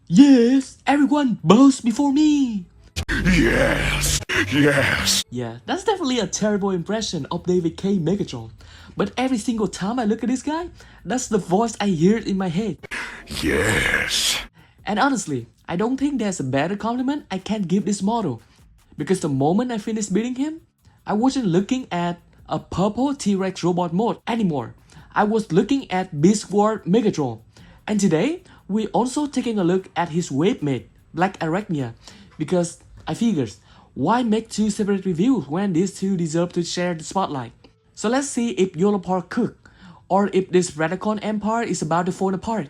Yes, everyone bows before me. Yes, yes. Yeah, that's definitely a terrible impression of David K. Megatron. But every single time I look at this guy, that's the voice I hear in my head. Yes. And honestly, I don't think there's a better compliment I can give this model. Because the moment I finished building him, I wasn't looking at a purple T-Rex robot mode anymore. I was looking at Beast Wars Megatron. And today, we're also taking a look at his wave mate, Blackarachnia. Because I figures, why make two separate reviews when these two deserve to share the spotlight? So let's see if Yolopark cook, or if this Predacon empire is about to fall apart.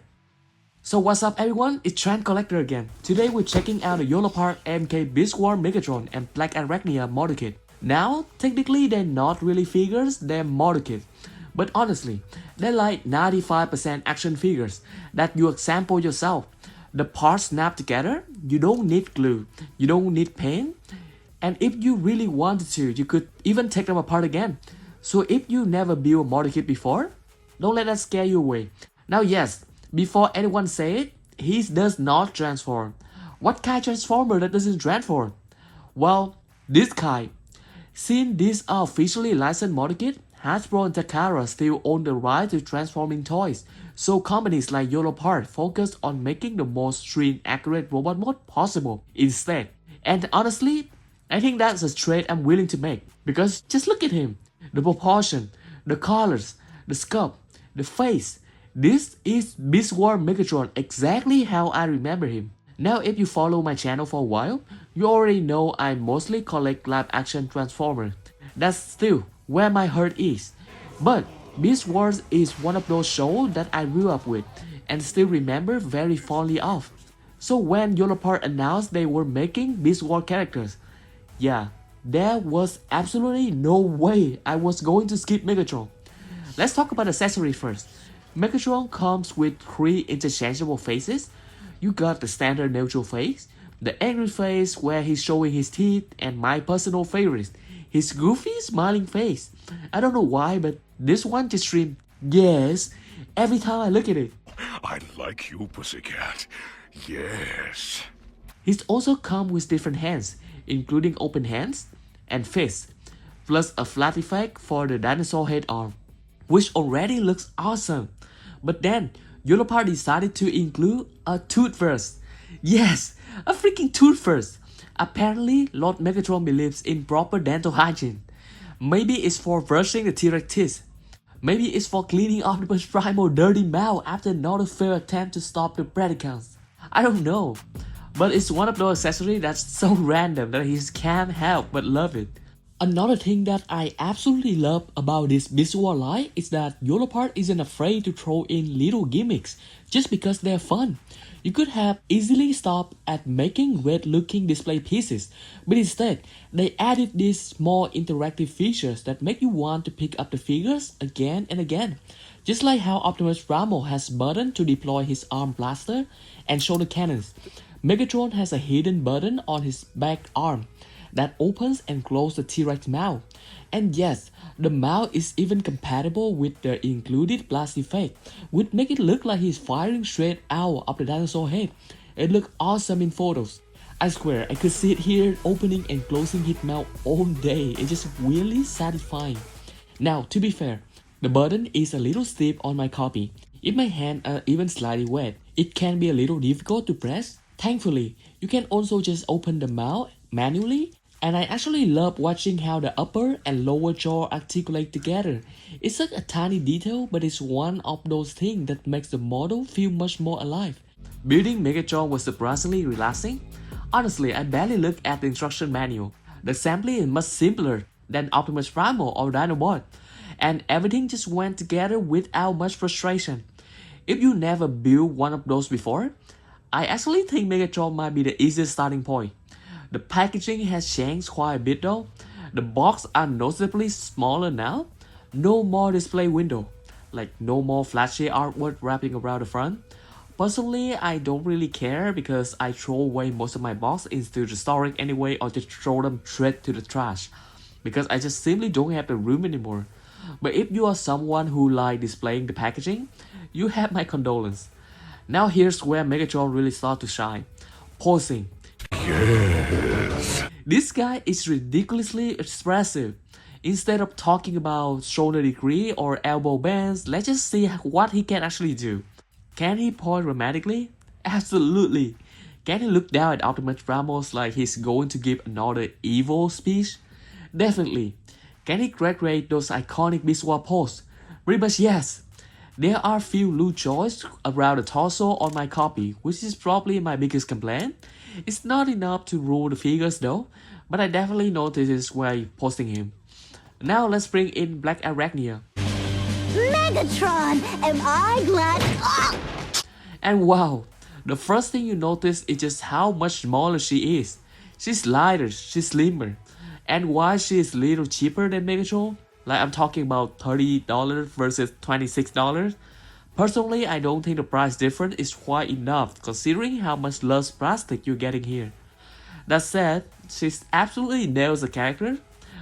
So what's up everyone, it's TranKollector again. Today we're checking out the Yolopark AMK Beast Wars Megatron and Blackarachnia model kit. Now, technically they're not really figures, they're model kits. But honestly, they're like 95% action figures that you assemble yourself. The parts snap together, you don't need glue, you don't need paint, and if you really wanted to, you could even take them apart again. So if you never built a model kit before, don't let that scare you away. Now yes, before anyone say it, he does not transform. What kind of transformer that doesn't transform? Well, this kind. Since these are officially licensed model kit, Hasbro and Takara still own the right to transforming toys, so companies like Yolopark focus on making the most screen accurate robot mode possible instead. And honestly, I think that's a trade I'm willing to make, because just look at him. The proportion, the colors, the sculpt, the face. This is Beast Wars Megatron exactly how I remember him. Now if you follow my channel for a while, you already know I mostly collect live action Transformers. That's still where my heart is. But Beast Wars is one of those shows that I grew up with and still remember very fondly of. So when Yolopark announced they were making Beast Wars characters, yeah, there was absolutely no way I was going to skip Megatron. Let's talk about accessory first. Megatron comes with 3 interchangeable faces. You got the standard neutral face, the angry face where he's showing his teeth, and my personal favorite, his goofy smiling face. I don't know why, but this one just screams yes every time I look at it. I like you, pussycat. Yes. He's also come with different hands, including open hands and fists, plus a flat effect for the dinosaur head arm, which already looks awesome. But then, Yolopark decided to include a tooth first. Yes, a freaking tooth first. Apparently, Lord Megatron believes in proper dental hygiene. Maybe it's for brushing the T-Rex teeth. Maybe it's for cleaning Optimus Primal dirty mouth after another failed attempt to stop the Predacons. I don't know. But it's one of those accessories that's so random that he can't help but love it. Another thing that I absolutely love about this visual line is that Yolopark isn't afraid to throw in little gimmicks just because they're fun. You could have easily stopped at making great looking display pieces, but instead, they added these small interactive features that make you want to pick up the figures again and again. Just like how Optimus Primal has button to deploy his arm blaster and shoulder cannons, Megatron has a hidden button on his back arm that opens and closes the T-Rex mouth. And yes, the mouth is even compatible with the included blast effect, which make it look like he's firing straight out of the dinosaur head. It looked awesome in photos. I swear, I could sit here opening and closing his mouth all day. It's just really satisfying. Now, to be fair, the button is a little stiff on my copy. If my hands are even slightly wet, it can be a little difficult to press. Thankfully, you can also just open the mouth manually, and I actually love watching how the upper and lower jaw articulate together. It's such a tiny detail, but it's one of those things that makes the model feel much more alive. Building Megatron was surprisingly relaxing. Honestly, I barely looked at the instruction manual. The assembly is much simpler than Optimus Primal or Dinobot, and everything just went together without much frustration. If you never built one of those before, I actually think Megatron might be the easiest starting point. The packaging has changed quite a bit though. The box are noticeably smaller now. No more display window, like no more flashy artwork wrapping around the front. Personally, I don't really care because I throw away most of my box into the storage anyway or just throw them straight to the trash because I just simply don't have the room anymore. But if you are someone who like displaying the packaging, you have my condolence. Now here's where Megatron really starts to shine. Posing. Yes. This guy is ridiculously expressive. Instead of talking about shoulder degree or elbow bends, let's just see what he can actually do. Can he point dramatically? Absolutely. Can he look down at Optimus Primal like he's going to give another evil speech? Definitely. Can he recreate those iconic visual poses? Pretty much yes. There are few loose joints around the torso on my copy, which is probably my biggest complaint. It's not enough to rule the figures though, but I definitely noticed while posting him. Now let's bring in Blackarachnia. Megatron, am I glad? Oh! And wow, the first thing you notice is just how much smaller she is. She's lighter, she's slimmer. And why she is a little cheaper than Megatron? Like I'm talking about $30 versus $26. Personally, I don't think the price difference is quite enough considering how much less plastic you're getting here. That said, she absolutely nails the character.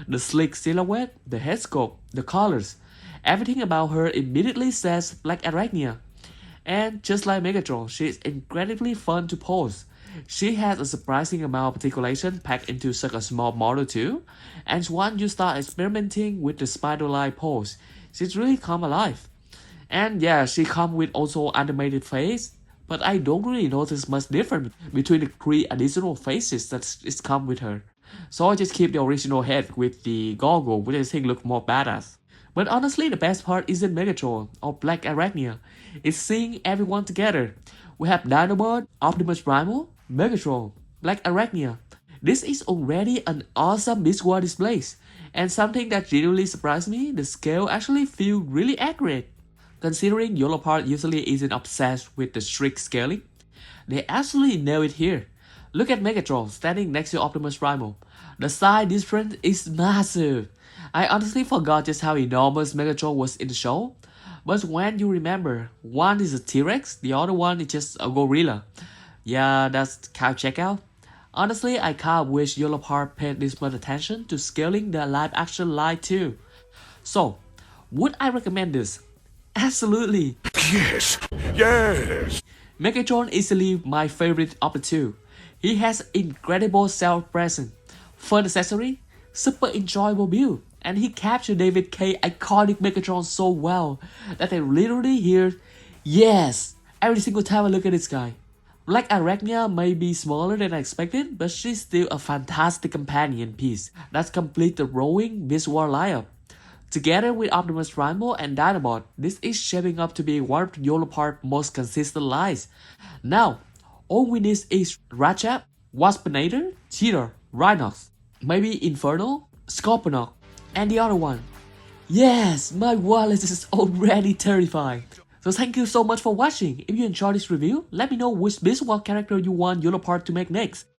The sleek silhouette, the head sculpt, the colors, everything about her immediately says Blackarachnia. And just like Megatron, she is incredibly fun to pose. She has a surprising amount of articulation packed into such a small model too. And once you start experimenting with the spider-line pose, she's really come alive. And yeah, she comes with also animated face, but I don't really notice much difference between the 3 additional faces that is come with her. So I just keep the original head with the goggle, which I think look more badass. But honestly, the best part isn't Megatron or Blackarachnia, it's seeing everyone together. We have Dinobot, Optimus Primal, Megatron, Blackarachnia. This is already an awesome visual display, and something that genuinely surprised me, the scale actually feels really accurate. Considering Yolopark usually isn't obsessed with the strict scaling, they absolutely nail it here. Look at Megatron standing next to Optimus Primal. The size difference is massive. I honestly forgot just how enormous Megatron was in the show. But when you remember, one is a T-Rex, the other one is just a gorilla. Yeah, that's cow checkout. Honestly, I can't wish Yolopark paid this much attention to scaling the live action line too. So, would I recommend this? Absolutely. Yes. Yes. Megatron is easily my favorite of the two. He has incredible self-presence, fun accessory, super enjoyable build, and he captured David K. iconic Megatron so well that I literally hear yes every single time I look at this guy. Blackarachnia may be smaller than I expected, but she's still a fantastic companion piece that completes the growing visual lineup. Together with Optimus Primal and Dinobot, this is shaping up to be one of Yolopark's most consistent lines. Now, all we need is Ratchet, Waspinator, Cheetah, Rhinox, maybe Inferno, Scorponok, and the other one. Yes, my wallet is already terrified. So thank you so much for watching. If you enjoyed this review, let me know which visual character you want Yolopark to make next.